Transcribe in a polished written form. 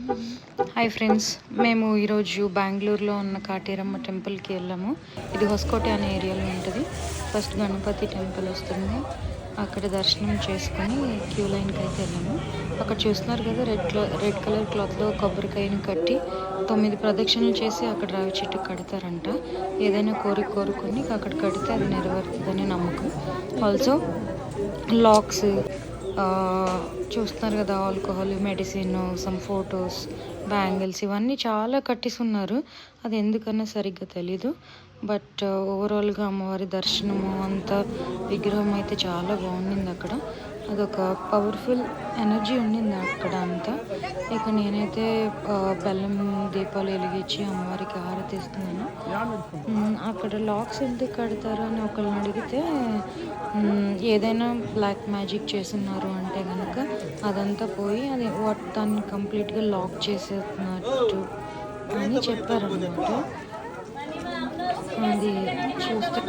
Hi friends, మేము ఈరోజు బెంగళూరులో ఉన్న కాటేరమ్మ టెంపుల్కి వెళ్ళాము. ఇది హొస్కోటే అనే ఏరియాలో ఉంటుంది. ఫస్ట్ గణపతి టెంపుల్ వస్తుంది, అక్కడ దర్శనం చేసుకొని క్యూ లైన్కి అయితే వెళ్ళాము. అక్కడ చూస్తున్నారు కదా, రెడ్ కలర్ క్లాత్లో కొబ్బరికాయని కట్టి 9 ప్రదక్షిణలు చేసి అక్కడ రావి చెట్టు కడతారంట. ఏదైనా కోరుకొని అక్కడ కడితే అది నెరవేరుతుందని నమ్మకం. ఆల్సో లాక్స్ చూస్తున్నారు కదా, alcohol, medicine, some photos, bangles ఇవన్నీ చాలా కట్టిస్తున్నారు. అది ఎందుకన్నా సరిగ్గా తెలీదు. బట్ ఓవరాల్గా అమ్మవారి దర్శనము అంతా, విగ్రహం అయితే చాలా బాగుండింది. అక్కడ అదొక పవర్ఫుల్ ఎనర్జీ ఉండింది అక్కడ అంతా. ఇక నేనైతే బెల్లం దీపాలు వెలిగించి అమ్మవారికి హారతి ఇస్తున్నాను. అక్కడ లాక్స్ ఎందుకు కడతారు అని ఒకళ్ళని అడిగితే, ఏదైనా బ్లాక్ మ్యాజిక్ చేస్తున్నారు అంటే కనుక అదంతా పోయి అది దాన్ని కంప్లీట్గా లాక్ చేసేస్తున్నట్టు అని చెప్పారనమాట. అది చూస్తే